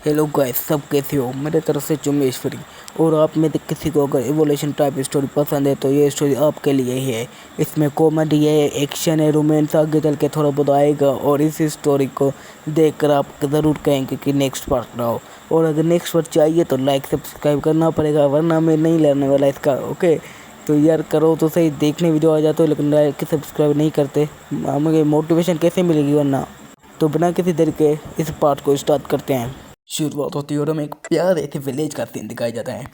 Hello guys, सब कैसे हो। मेरे तरफ से चुम्बेश्वरी। और आप में से किसी को अगर इवोल्यूशन टाइप स्टोरी पसंद है तो ये स्टोरी आपके लिए ही है। इसमें कॉमेडी है, एक्शन है, रोमांस आगे चल के थोड़ा बहुत आएगा। और इस स्टोरी को देखकर आप ज़रूर कहेंगे कि नेक्स्ट पार्ट लाओ। और अगर नेक्स्ट पार्ट चाहिए तो लाइक सब्सक्राइब करना पड़ेगा, वरना मैं नहीं लेने वाला इसका। ओके, तो यार करो तो सही। देखने वीडियो आ जाते हो लेकिन लाइक सब्सक्राइब नहीं करते, हमें मोटिवेशन कैसे मिलेगी वरना। तो बिना किसी देर के इस पार्ट को स्टार्ट करते हैं। शुरुआत होती है और हमें एक प्यारे से विलेज का सीन दिखाया जाता है,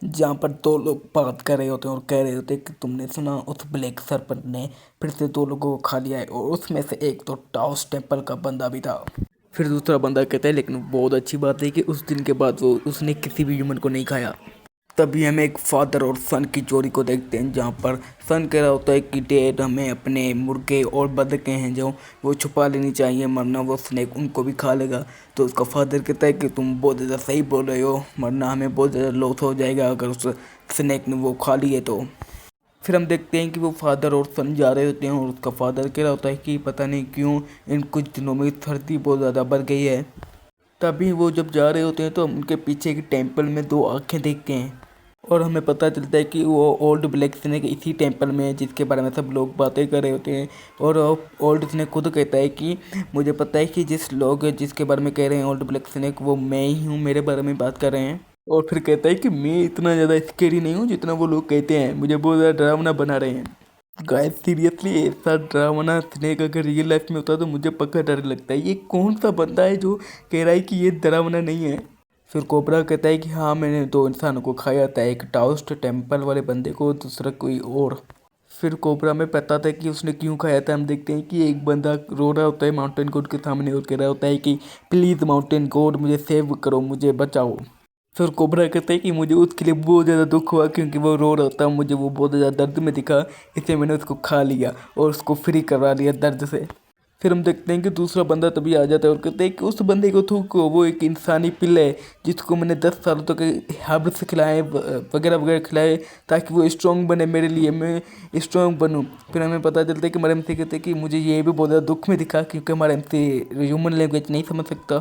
जहाँ पर दो लोग बात कर रहे होते हैं और कह रहे होते हैं कि तुमने सुना उस ब्लैक सरपंच ने फिर से दो लोगों को खा लिया है, और उसमें से एक तो टाउस टेम्पल का बंदा भी था। फिर दूसरा बंदा कहता है लेकिन बहुत अच्छी बात है कि उस दिन के बाद उसने किसी भी ह्यूमन को नहीं खाया। तभी हमें एक फादर और सन की चोरी को देखते हैं, जहाँ पर सन कह रहा होता है कि डैड हमें अपने मुर्गे और बतखें हैं जो वो छुपा लेनी चाहिए, वरना वो स्नेक उनको भी खा लेगा। तो उसका फादर कहता है कि तुम बहुत ज़्यादा सही बोल रहे हो, वरना हमें बहुत ज़्यादा लॉस हो जाएगा अगर उस स्नेक ने वो खा लिए तो। फिर हम देखते हैं कि वो फादर और सन जा रहे होते हैं, और उसका फादर कह रहा होता है कि पता नहीं क्यों इन कुछ दिनों में सर्दी बहुत ज़्यादा बढ़ गई है। तभी वो जब जा रहे होते हैं तो हम उनके पीछे की टेम्पल में दो आँखें देखते हैं, और हमें पता चलता है कि वो ओल्ड ब्लैक स्नेक इसी टेंपल में है जिसके बारे में सब लोग बातें कर रहे होते हैं। और ओल्ड स्नेक खुद कहता है कि मुझे पता है कि जिसके बारे में कह रहे हैं ओल्ड ब्लैक स्नेक, वो मैं ही हूँ, मेरे बारे में बात कर रहे हैं। और फिर कहता है कि मैं इतना ज़्यादा स्केरी नहीं हूँ जितना वो लोग कहते हैं, मुझे बहुत ज़्यादा डरावना बना रहे हैं। गाइस सीरियसली ऐसा डरावना स्नेक अगर रियल लाइफ में होता तो मुझे पक्का डर लगता है। ये कौन सा बंदा है जो कह रहा है कि ये डरावना नहीं है। फिर कोबरा कहता है कि हाँ मैंने दो इंसानों को खाया था, एक टाउस्ट टेम्पल वाले बंदे को, दूसरा कोई और। फिर कोबरा में पता था कि उसने क्यों खाया था। हम देखते हैं कि एक बंदा रो रहा होता है माउंटेन गॉड के सामने और कह रहा होता है कि प्लीज़ माउंटेन गॉड मुझे सेव करो, मुझे बचाओ। फिर कोबरा कहता है कि मुझे उसके लिए बहुत ज़्यादा दुख हुआ क्योंकि वो रो रहा था, मुझे वो बहुत ज़्यादा दर्द में दिखा, इसलिए मैंने उसको खा लिया और उसको फ्री करवा लिया दर्द से। फिर हम देखते हैं कि दूसरा बंदा तभी आ जाता है और कहते हैं कि उस बंदे को थूको, वो एक इंसानी पिल्ला है जिसको मैंने 10 सालों तक हर्ब्स खिलाए वगैरह वगैरह खिलाए ताकि वो स्ट्रॉन्ग बने मेरे लिए, मैं स्ट्रॉन्ग बनूं। फिर हमें पता चलता है कि हमारे एमसी कहते हैं कि मुझे ये भी बहुत ज़्यादा दुख में दिखा क्योंकि हमारा एमसी ह्यूमन लैंग्वेज नहीं समझ सकता।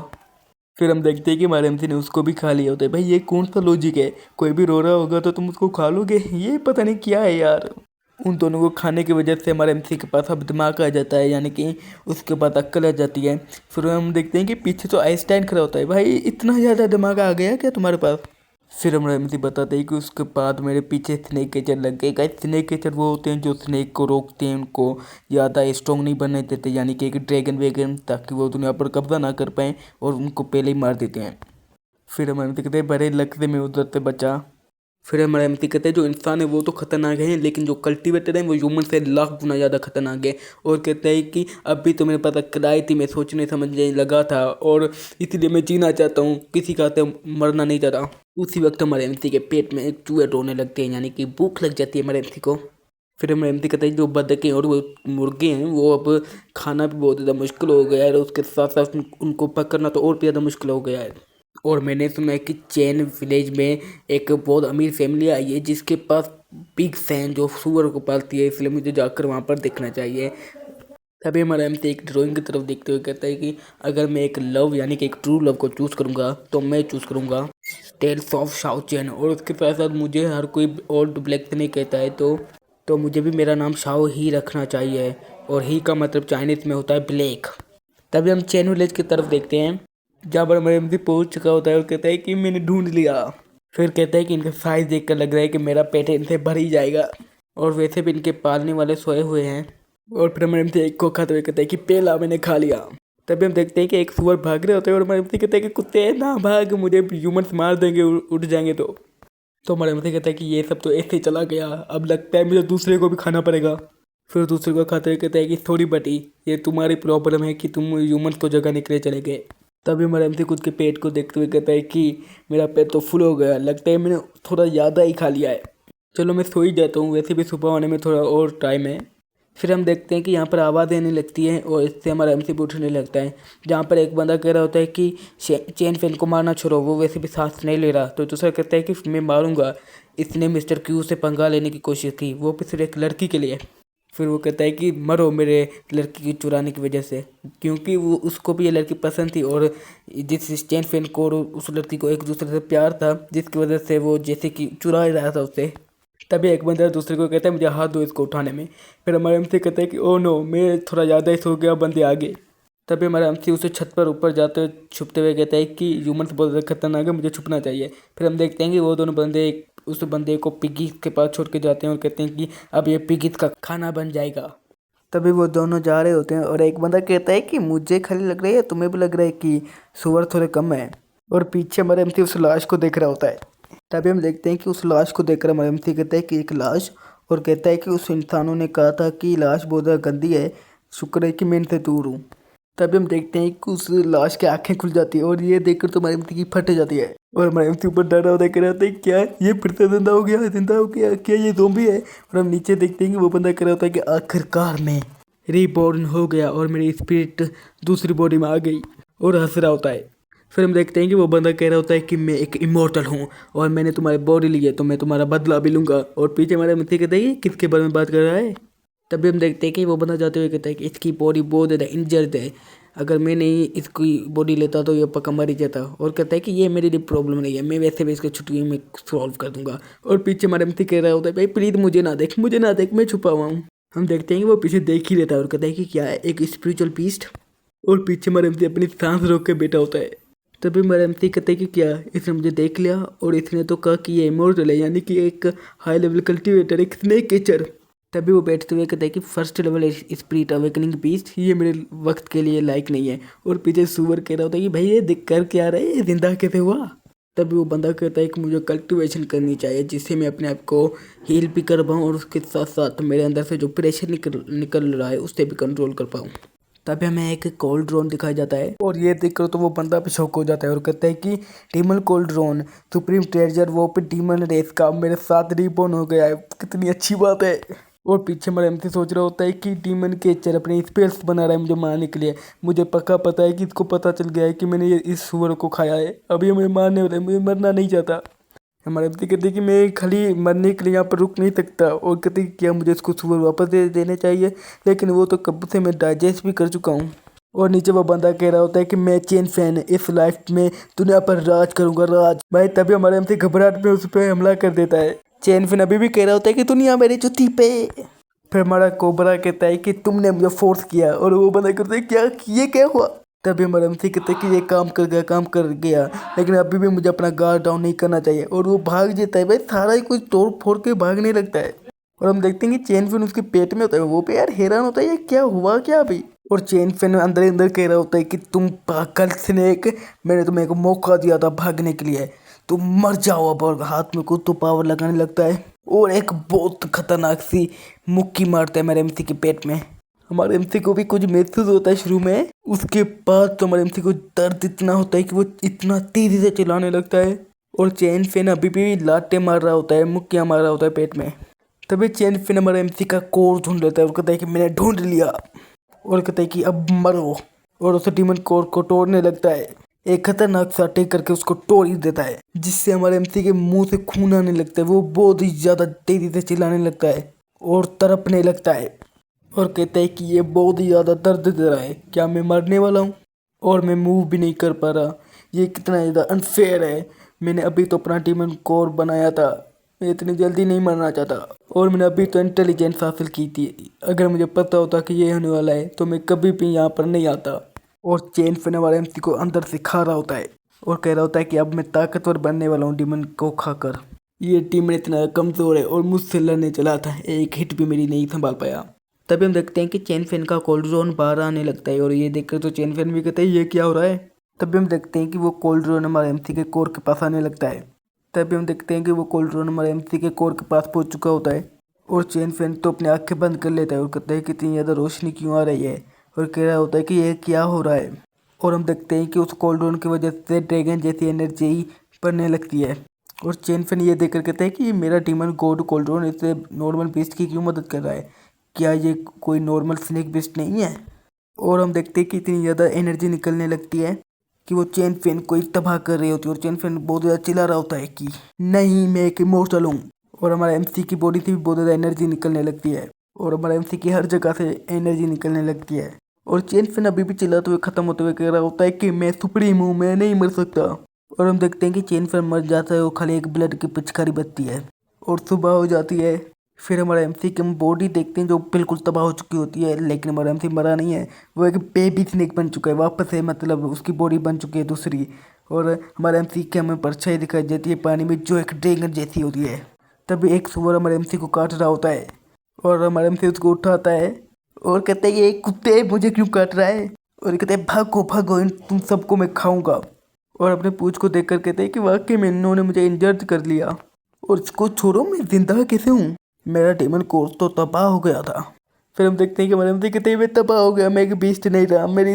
फिर हम देखते हैं कि हमारे एमसी ने उसको भी खा लिया होता है। भाई ये कौन सा लॉजिक है, कोई भी रो रहा होगा तो तुम उसको खा लोगे, ये पता नहीं क्या है यार। उन दोनों को खाने की वजह से हमारे एमसी के पास अब दिमाग आ जाता है, यानी कि उसके बाद अक्ल आ जाती है। फिर हम देखते हैं कि पीछे तो आइंस्टाइन खड़ा होता है। भाई इतना ज़्यादा दिमाग आ गया क्या तुम्हारे पास। फिर हमारा एमसी बताते हैं कि उसके बाद मेरे पीछे स्नेक केचर लग गए। गाइस स्नेक केचर वो होते हैं जो स्नेक को रोकते हैं, उनको ज़्यादा स्ट्रॉन्ग नहीं बनने देते, यानी कि एक ड्रैगन वैगन, ताकि वो दुनिया पर कब्जा ना कर पाएँ और उनको पहले ही मार देते हैं। फिर हमारे एमसी कहते हैं बड़े लक से मैं उधर से बचा। फिर हमारे एमसी कहते हैं जो इंसान है वो तो खतरनाक है लेकिन जो कल्टीवेटर है वो ह्यूमन से लाख गुना ज़्यादा खतरनाक है। और कहते हैं कि अभी तो मेरे पता कराई थी, मैं सोचने समझने लगा था और इसलिए मैं जीना चाहता हूँ, किसी का तो मरना नहीं चाहता। उसी वक्त हमारे एमसी के पेट में चूहे रोने लगते हैं, यानी कि भूख लग जाती है हमारे एमसी को। फिर हमारे एमसी कहते हैं जो बतखें और वो मुर्गे हैं वो अब खाना भी बहुत ज़्यादा मुश्किल हो गया है, और उसके साथ साथ उनको पकड़ना तो और भी ज़्यादा मुश्किल हो गया है। और मैंने सुना है कि चैन विलेज में एक बहुत अमीर फैमिली आई है जिसके पास पिग्स हैं जो सुअर को पालती है, इसलिए मुझे जाकर वहाँ पर देखना चाहिए। तभी हमारा एमसी एक ड्राइंग की तरफ देखते हुए कहता है कि अगर मैं एक लव यानी कि एक ट्रू लव को चूज़ करूँगा तो मैं चूज़ करूँगा टेल्स ऑफ शाओ चैन। और उसके साथ साथ मुझे हर कोई ओल्ड ब्लैक नहीं कहता है तो मुझे भी मेरा नाम शाओ ही रखना चाहिए, और ही का मतलब चाइनीज में होता है ब्लैक। तभी हम चैन विलेज की तरफ देखते हैं जहाँ पर हमारे एमसी पहुंच चुका होता है और कहता है कि मैंने ढूंढ लिया। फिर कहता है कि इनका साइज देखकर लग रहा है कि मेरा पेट इनसे भर ही जाएगा, और वैसे भी इनके पालने वाले सोए हुए हैं। और फिर हमारे एमसी एक को खाते हुए कहता है कि पहला मैंने खा लिया। तभी हम देखते हैं कि एक सुअर भाग रहे होते हैं और हमारे एमसी कहता है कि कुत्ते ना भाग, मुझे ह्यूमन्स मार देंगे उठ जाएंगे तो हमारे एमसी कहता है कि ये सब तो ऐसे ही चला गया, अब लगता है मुझे दूसरे को भी खाना पड़ेगा। फिर दूसरे को खाते हुए कहता है कि थोड़ी बटी, ये तुम्हारी प्रॉब्लम है कि तुम ह्यूमन्स को जगाने के लिए चले गए। तभी हमारे एमसी खुद के पेट को देखते हुए कहता है कि मेरा पेट तो फुल हो गया, लगता है मैंने थोड़ा ज़्यादा ही खा लिया है, चलो मैं सो ही जाता हूँ, वैसे भी सुबह होने में थोड़ा और टाइम है। फिर हम देखते हैं कि यहाँ पर आवाज़ आने लगती है और इससे हमारा एमसी भी उठने लगता है, जहाँ पर एक बंदा कह रहा होता है कि चेन फैन को मारना छोड़ो, वो वैसे भी सांस नहीं ले रहा। तो दूसरा कहता है कि मैं मारूंगा, इसने मिस्टर क्यू से पंगा लेने की कोशिश की, वो भी सिर्फ एक लड़की के लिए। फिर वो कहता है कि मरो मेरे लड़की की चुराने की वजह से, क्योंकि वो उसको भी ये लड़की पसंद थी और जिस चेन फेन को और उस लड़की को एक दूसरे से प्यार था, जिसकी वजह से वो जैसे कि चुरा ही रहा था उससे। तभी एक बंदा दूसरे को कहता है मुझे हाथ दो इसको उठाने में। फिर हमारे एमसी कहता है कि ओ नो, मैं थोड़ा ज़्यादा ही सो गया, बंदे आगे। तभी हमारा एमसी उसे छत पर ऊपर जाते हुए छुपते हुए कहता है कि ह्यूमन्स बहुत ज़्यादा खतरनाक है, मुझे छुपना चाहिए। फिर हम देखते हैं कि वो दोनों बंदे उस बंदे को पिगी के पास छोड़ के जाते हैं और कहते हैं कि अब ये पिगी का खाना बन जाएगा। तभी वो दोनों जा रहे होते हैं और एक बंदा कहता है कि मुझे खाली लग रही है, तुम्हें भी लग रहा है कि सुअर थोड़े कम है। और पीछे हमारे एमसी उस लाश को देख रहा होता है। तभी हम देखते हैं कि उस लाश को देखकर हमारे एमसी कहता है कि एक लाश, और कहता है कि उस इंसानों ने कहा था कि लाश बहुत ज़्यादा गंदी है, शुक्र है कि मैं इनसे दूर हूँ। तभी हम देखते हैं कि उस लाश की आंखें खुल जाती है और ये देखकर तो हमारे एमसी की फट जाती है और हमारे एमसी ऊपर डरा हुआ देख रहे होते हैं क्या ये फिर से जिंदा हो गया, जिंदा हो गया क्या, ये ज़ॉम्बी है। और हम नीचे देखते हैं कि वो बंदा कर रहा होता है कि आखिरकार मैं रीबॉर्न हो गया और मेरी स्पिरिट दूसरी बॉडी में आ गई, और हंस रहा होता है। फिर हम देखते हैं कि वो बंदा कह रहा होता है कि मैं एक इमोर्टल हूँ और मैंने तुम्हारी बॉडी ली है तो मैं तुम्हारा बदला भी लूँगा। और पीछे हमारे मित्र कहते हैं कि किसके बारे में बात कर रहा है। तभी हम देखते हैं कि वो बंदा जाते हुए कहता है कि इसकी बॉडी बहुत ज़्यादा इंजर्ड है, अगर मैं नहीं इसकी बॉडी लेता तो ये पक्का मर ही जाता। और कहता है कि ये मेरी लिए प्रॉब्लम नहीं है, मैं वैसे भी इसको छुट्टी में सॉल्व कर दूंगा। और पीछे हमारे मित्र कह रहा होता है भाई प्लीज़ मुझे ना देख, मुझे ना देख, मैं छुपा हुआ हूँ। हम देखते हैं कि वो पीछे देख ही लेता है और कहता है कि क्या है, एक स्पिरिचुअल पीस्ट। और पीछे हमारे एमसी अपनी सांस रोक के बैठा होता है। तभी हमारे एमसी कहते हैं कि क्या इसने मुझे देख लिया और इसने तो कहा कि ये इमोर्टल है, यानी कि एक हाई लेवल कल्टिवेटर, एक स्नेक केचर। तभी वो बैठते हुए कहते हैं कि first level spirit awakening beast, ये मेरे वक्त के लिए लायक नहीं है। और पीछे सुअर कह रहा होता है कि भाई ये दिख कर क्या रहा है, ये जिंदा कैसे हुआ। तभी वो बंदा कहता है कि मुझे कल्टिवेशन करनी चाहिए जिससे मैं अपने आप को हील भी कर पाऊँ और उसके साथ साथ मेरे अंदर से जो प्रेशर निकल रहा है उससे भी कंट्रोल कर पाऊँ। तभी हमें एक कोल्ड ड्रोन दिखाया जाता है और ये देखकर तो वो बंदा भी शौक हो जाता है और कहता है कि demon cold drone supreme treasure वो पे डीमन रेस का मेरे साथ रिबॉर्न हो गया है, कितनी अच्छी बात है। और पीछे हमारा एमसी सोच रहा होता है कि डीमन केचर अपने स्पेस बना रहा है मुझे मारने के लिए, मुझे पक्का पता है कि इसको पता चल गया है कि मैंने ये इस सुअर को खाया है, अभी हमें मारने वाला है, मुझे मरना नहीं चाहता। हमारे एमसी कहते कि मैं खाली मरने के लिए यहाँ पर रुक नहीं सकता। और कहते कि क्या मुझे इसको सुअर वापस दे देने चाहिए, लेकिन वो तो कब से मैं डाइजेस्ट भी कर चुका हूँ। और नीचे वो बंदा कह रहा होता है कि मैं चेन फैन इस लाइफ में दुनिया पर राज करूंगा, राज भाई। तभी हमारे एमसी घबराहट में उस पर हमला कर देता है। चेन फैन अभी भी कह रहा होता है कि दुनिया मेरी जुत्ती पे। फिर हमारा कोबरा कहता है कि तुमने मुझे फोर्स किया, और वो बंदा कहता है क्या, ये क्या हुआ। तभी हमारा एमसी कहते हैं कि ये काम कर गया, काम कर गया, लेकिन अभी भी मुझे अपना गार्ड डाउन नहीं करना चाहिए। और वो भाग जाता है भाई, सारा ही कुछ तोड़ फोड़ के भागने लगता है। और हम देखते हैं कि चेन फैन उसके पेट में होता है, वो पे यार हैरान होता है ये क्या हुआ क्या अभी। और चेन फैन अंदर ही अंदर कह रहा होता है कि तुम पागल स्नेक, मैंने तुम्हें एक मौका दिया था भागने के लिए, तुम मर जाओ अब। और हाथ में कुछ तो पावर लगाने लगता है और एक बहुत खतरनाक सी मुक्की मारता है मेरे एमसी के पेट में। हमारे एमसी को भी कुछ महसूस होता है शुरू में, उसके बाद तो हमारे एमसी को दर्द इतना होता है कि वो इतना तेजी से चिल्लाने लगता है। और चेन फैन अभी भी लाटे मार रहा होता है, मुक्कियाँ मार रहा होता है पेट में। तभी चेन फैन हमारे एमसी का कोर ढूंढ लेता है और कहता है कि मैंने ढूंढ लिया, और कहता है कि अब मरो। और उसे डीमन कोर को तोड़ने लगता है, एक खतरनाक सा अटैक करके उसको तोड़ ही देता है, जिससे हमारे एमसी के मुंह से खून आने लगता है। वो बहुत ही ज्यादा तेजी से चिल्लाने लगता है और तड़पने लगता है और कहता है कि ये बहुत ही ज्यादा दर्द दे रहा है, क्या मैं मरने वाला हूँ और मैं मूव भी नहीं कर पा रहा, ये कितना ज़्यादा अनफेयर है। मैंने अभी तो अपना डीमन कोर बनाया था, मैं इतनी जल्दी नहीं मरना चाहता, और मैंने अभी तो इंटेलिजेंस हासिल की थी, अगर मुझे पता होता कि ये होने वाला है तो मैं कभी भी यहाँ पर नहीं आता। और चेन फैन वाला एमसी को अंदर से खा रहा होता है और कह रहा होता है कि अब मैं ताकतवर बनने वाला हूँ डीमन को खाकर। ये डीमन इतना कमज़ोर है और मुझसे लड़ने चला था, एक हिट भी मेरी नहीं संभाल पाया। तभी हम देखते हैं कि चेन फैन का कोल्ड ड्रोन बाहर आने लगता है और ये देखकर तो चेन फैन भी कहता है ये क्या हो रहा है। तभी हम देखते हैं कि वो कोल्ड ड्रोन हमारे एमसी के कोर के पास आने लगता है। तभी हम देखते हैं कि वो कोल्ड ड्रोन हमारे एमसी के कोर के पास पहुंच चुका होता है और चेन फैन तो अपनी आंखें बंद कर लेता है और कहता है कि इतनी ज़्यादा रोशनी क्यों आ रही है, और कह रहा होता है कि ये क्या हो रहा है। और हम देखते हैं कि उस कोल्ड ड्रोन की वजह से ड्रैगन जैसी एनर्जी बढ़ने लगती है। और चेन फैन ये देखकर कहता है कि मेरा डीमन गॉड कोल्ड ड्रोन इससे नॉर्मल बीस्ट की क्यों मदद कर रहा है, क्या ये कोई नॉर्मल स्नेक बीस्ट नहीं है। और हम देखते हैं कि इतनी ज़्यादा एनर्जी निकलने लगती है कि वो चेन फैन को तबाह कर रही होती है और चेन फैन बहुत ज़्यादा चिल्ला रहा होता है कि नहीं मैं एक इमोर्टल हूँ। और हमारा एमसी की बॉडी से भी बहुत ज़्यादा एनर्जी निकलने लगती है और हमारे एमसी की हर जगह से एनर्जी निकलने लगती है। और चेन फिन अभी भी चिल्लाते हुए ख़त्म होते हुए कह रहा होता है कि मैं सुप्रीम हूँ, मैं नहीं मर सकता। और हम देखते हैं कि चेन फिन मर जाता है और खाली एक ब्लड की पिचकारी बचती है और सुबह हो जाती है। फिर हमारा एमसी की हम बॉडी देखते हैं जो बिल्कुल तबाह हो चुकी होती है, लेकिन हमारा एमसी मरा नहीं है, वो एक बेबी स्नेक बन चुका है वापस से, मतलब उसकी बॉडी बन चुकी है दूसरी। और हमारा एमसी की हमें परछाई दिखाई देती है पानी में जो एक ड्रैगन जैसी होती है। तभी एक सुअर हमारे एमसी को काट रहा होता है और हमारे एमसी उसको उठाता है और कहते हैं ये कुत्ते मुझे क्यों काट रहा है, और कहते हैं भागो भागो तुम सबको मैं खाऊंगा। और अपने पूंछ को देखकर कहते हैं कि वाकई में इन्होंने मुझे इंजर्ड कर लिया और इसको छोड़ो, मैं जिंदा कैसे हूँ, मेरा डेमन कोर्स तो तबाह हो गया था। फिर हम देखते हैं कि हमारे एमसी कहते हैं मैं तबाह हो गया, मैं एक बीस्ट नहीं रहा, मेरी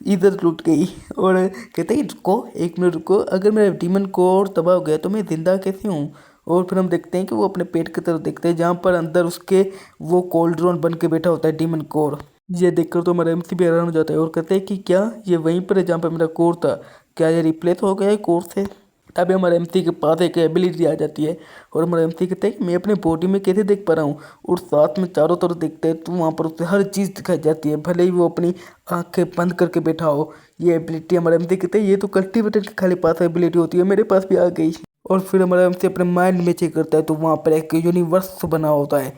इज्जत लूट गई। और कहते हैं रुको एक मिनट रुको, अगर मेरा डीमन कोर तबाह हो गया तो मैं जिंदा कैसे हूँ। और फिर हम देखते हैं कि वो अपने पेट की तरफ देखते हैं जहाँ पर अंदर उसके वो कोल्ड्रोन बन के बैठा होता है डीमन कोर। ये देखकर तो हमारा एमसी भी हैरान हो जाता है और कहते हैं कि क्या ये वहीं पर है जहाँ पर मेरा कोर था, क्या ये रिप्लेस हो गया है कोर से। तभी हमारे एमसी के पास एक एबिलिटी आ जाती है और हमारे एमसी कहते हैं कि मैं अपने बॉडी में कैसे देख पा रहा हूँ, और साथ में चारों तरफ देखते हैं तो वहाँ पर उसे हर चीज़ दिखाई जाती है, भले ही वो अपनी आंखें बंद करके बैठा हो। ये एबिलिटी हमारे एमसी कहते हैं ये तो कल्टीवेटर के खाली पास एबिलिटी होती है, मेरे पास भी आ गई। और फिर हमारा एमसी अपने माइंड में चेक करता है तो वहाँ पर एक यूनिवर्स बना होता है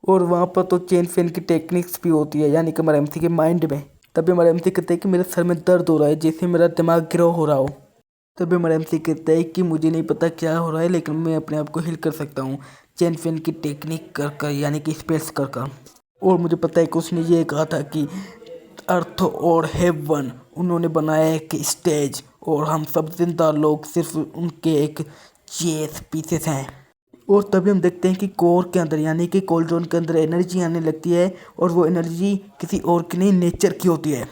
और वहाँ पर तो चेन फेन की टेक्निक्स भी होती है, यानी कि हमारे एमसी के माइंड में। तभी हमारे एमसी कहते हैं कि मेरे सर में दर्द हो रहा है जैसे मेरा दिमाग गिरो हो रहा हो। तभी हमारा एमसी कहता है कि मुझे नहीं पता क्या हो रहा है, लेकिन मैं अपने आप को हील कर सकता हूँ चेन फेन की टेक्निक कर कर, यानी कि स्पेस कर कर। और मुझे पता है कि उसने ये कहा था कि अर्थ और हेवन उन्होंने बनाया एक स्टेज और हम सब जिंदा लोग सिर्फ उनके एक चेस पीसेस हैं। और तभी हम देखते हैं कि कोर के अंदर, यानी कि कोल्ड्रोन के अंदर एनर्जी आने लगती है और वो एनर्जी किसी और की नहीं नेचर की होती है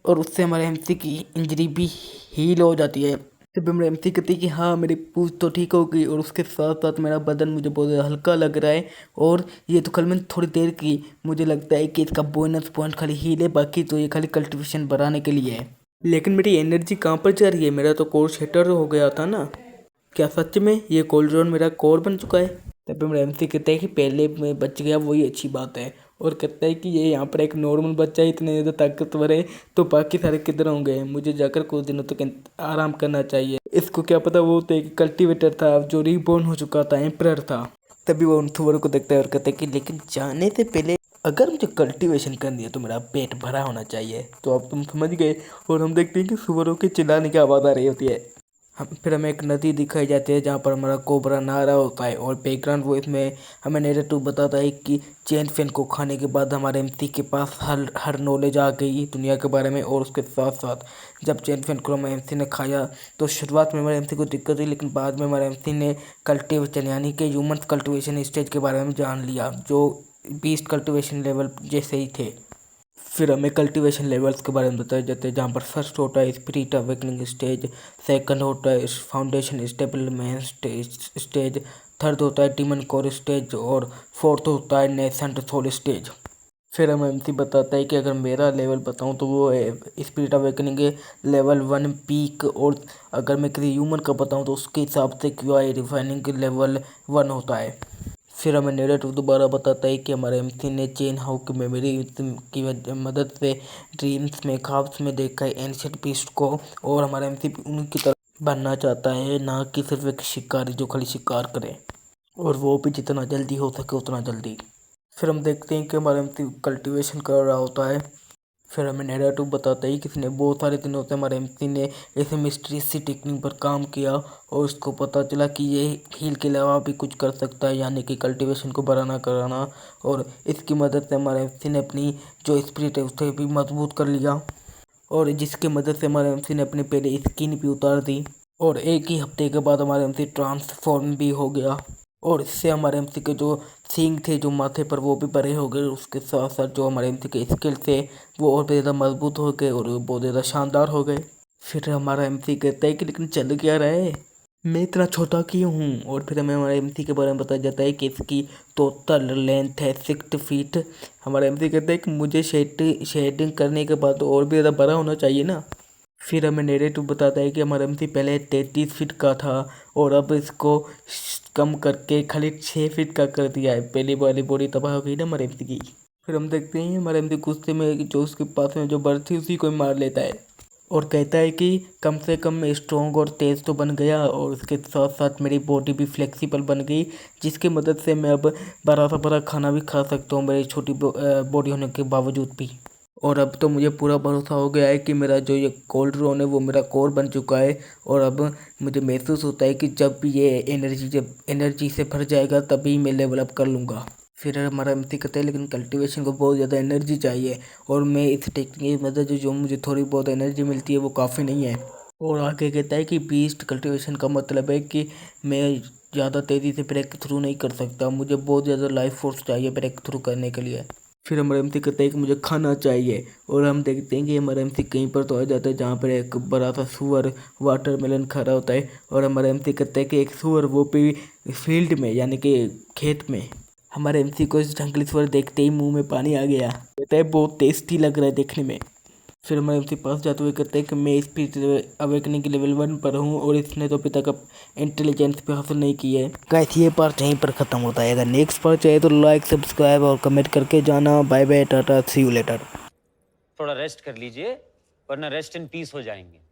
और उससे हमारे एमसी की इंजरी भी हील हो जाती है। तभी हमारे एमसी कहती है कि हाँ मेरी पूछ तो ठीक हो गई और उसके साथ साथ मेरा बदन मुझे बहुत ज़्यादा हल्का लग रहा है, और ये तो कल मैंने थोड़ी देर की, मुझे लगता है कि इसका बोनस पॉइंट खाली हील है, बाकी तो ये खाली कल्टिवेशन बढ़ाने के लिए है। लेकिन मेरी एनर्जी कहाँ पर जा रही है, मेरा तो कोर शेटर हो गया था ना, क्या सच में ये कोल्ड्रोन मेरा कोर बन चुका है। तभी मेरा एमसी कहते हैं कि पहले मैं बच गया वही अच्छी बात है, और कहता है कि ये यहाँ पर एक नॉर्मल बच्चा इतने ज़्यादा ताकतवर है तो बाकी सारे किधर होंगे, मुझे जाकर कुछ दिनों तक आराम करना चाहिए। इसको क्या पता वो तो एक कल्टीवेटर था जो रीबॉर्न हो चुका था, एम्परर था। तभी वो उन सुअरों को देखता है और कहता है कि लेकिन जाने से पहले अगर मुझे कल्टीवेशन करनी है तो मेरा पेट भरा होना चाहिए। तो अब तुम समझ गए। और हम देखते हैं कि सुअरों के चिल्लाने की आवाज़ आ रही होती है। फिर हमें एक नदी दिखाई जाती है जहाँ पर हमारा कोबरा नहा रहा होता है, और बैकग्राउंड वॉइस में हमें नैरेटिव बताता है कि चेन फेन को खाने के बाद हमारे एमसी के पास हर नॉलेज आ गई दुनिया के बारे में। और उसके साथ साथ जब चेन फेन को हमारे एमसी ने खाया तो शुरुआत में हमारे एमसी को दिक्कत हुई, लेकिन बाद में हमारे एमसी ने कल्टिवेशन यानी कि ह्यूमन कल्टिवेशन स्टेज के बारे में जान लिया, जो बीस्ट कल्टिवेशन लेवल जैसे ही थे। फिर हमें कल्टीवेशन लेवल्स के बारे में बताया जाता है जहाँ पर फर्स्ट होता है स्पिरिट अवेकनिंग स्टेज, सेकंड होता है फाउंडेशन स्टेबलमेंट स्टेज, थर्ड होता है डीमन कोर स्टेज, और फोर्थ होता है नेसेंट सोल स्टेज। फिर हमें एमसी बताता है कि अगर मेरा लेवल बताऊं तो वो है स्पिरिट अवेकनिंग लेवल 1 पीक, और अगर मैं किसी ह्यूमन का बताऊं तो उसके हिसाब से क्यूआई रिफाइनिंग लेवल 1 होता है। फिर हमें नैरेटिव दोबारा बताता है कि हमारे एमसी ने चेन हाउ की मेमोरी की मदद से ड्रीम्स में ख्वाब्स में देखा है एंशिएंट बीस्ट को, और हमारा एमसी उनकी तरह बनना चाहता है, ना कि सिर्फ एक शिकारी जो खाली शिकार करे, और वो भी जितना जल्दी हो सके उतना जल्दी। फिर हम देखते हैं कि हमारा एमसी कल्टीवेशन कर रहा होता है। फिर हमें नैरेटिव बताता है कि इसने बहुत सारे दिनों से हमारे एमसी ने इस मिस्ट्री सी टेक्निक पर काम किया, और उसको पता चला कि ये हील के अलावा भी कुछ कर सकता है, यानी कि कल्टीवेशन को बढ़ाना कराना। और इसकी मदद से हमारे एमसी ने अपनी जो स्पिरिट है उसे भी मजबूत कर लिया, और जिसकी मदद से हमारे एमसी ने अपनी पहले स्किन भी उतार दी, और एक ही हफ्ते के बाद हमारे एमसी ट्रांसफॉर्म भी हो गया। और इससे हमारे एमसी के जो सींग थे जो माथे पर वो भी बड़े हो गए, उसके साथ साथ जो हमारे एमसी के स्किल थे वो और भी ज़्यादा मजबूत हो गए और बहुत ज़्यादा शानदार हो गए। फिर हमारा एमसी कहता है कि लेकिन चल क्या रहा है, मैं इतना छोटा क्यों हूँ। और फिर हमें हमारे एमसी के बारे में बताया जाता है कि इसकी टोटल लेंथ है 6 फीट। हमारा एमसी कहता है कि मुझे शेडिंग करने के बाद तो और भी ज़्यादा बड़ा होना चाहिए ना। फिर हमें नेरेटिव बताता है कि हमारा एमसी पहले 33 फीट का था और अब इसको कम करके खाली 6 फीट का कर दिया है। पहली वाली बॉडी तबाह हो गई ना हमारे एमसी की। फिर हम देखते हैं हमारे एमसी गुस्से में जो उसके पास में जो बर्ड थी उसी को ही मार लेता है और कहता है कि कम से कम मैं स्ट्रॉन्ग और तेज़ तो बन गया और उसके साथ साथ मेरी बॉडी भी फ्लेक्सिबल बन गई, जिसकी मदद से मैं अब बड़ा सा बड़ा खाना भी खा सकता हूँ मेरी छोटी बॉडी होने के बावजूद भी। और अब तो मुझे पूरा भरोसा हो गया है कि मेरा जो ये कोल्ड्रॉन है वो मेरा कोर बन चुका है और अब मुझे महसूस होता है कि जब भी ये एनर्जी से भर जाएगा तभी मैं लेवल अप कर लूँगा। फिर हमारा एमसी कहता है लेकिन कल्टीवेशन को बहुत ज़्यादा एनर्जी चाहिए और मैं इस टेक्निक की मदद से जो मुझे थोड़ी बहुत एनर्जी मिलती है वो काफ़ी नहीं है। और आगे कहता है कि बीस्ट कल्टीवेशन का मतलब है कि मैं ज़्यादा तेज़ी से ब्रेक थ्रू नहीं कर सकता, मुझे बहुत ज़्यादा लाइफ फोर्स चाहिए ब्रेक थ्रू करने के लिए। फिर हमारा एमसी कहता है कि मुझे खाना चाहिए और हम देखते हैं कि हमारा एमसी कहीं पर तो आ जाता है जहाँ पर एक बड़ा सा सुअर वाटरमेलन खा रहा होता है और हमारा एमसी कहता है कि एक सुअर वो भी फील्ड में यानी कि खेत में। हमारे एमसी को इस जंगली सुअर देखते ही मुंह में पानी आ गया, कहता है बहुत टेस्टी लग रहा है देखने में। फिर हमारे एमसी पास जाते हुए कहते हैं कि मैं स्पिरिट अवेकनिंग के लेवल 1 पर हूँ और इसने तो अभी तक इंटेलिजेंस पे हासिल नहीं की है। गाइस ये पार्ट यहीं पर ख़त्म होता है। अगर नेक्स्ट पार्ट चाहिए तो लाइक सब्सक्राइब और कमेंट करके जाना। बाय बाय, टाटा, सी यू लेटर। थोड़ा रेस्ट कर लीजिए वरना रेस्ट इन पीस हो जाएंगे।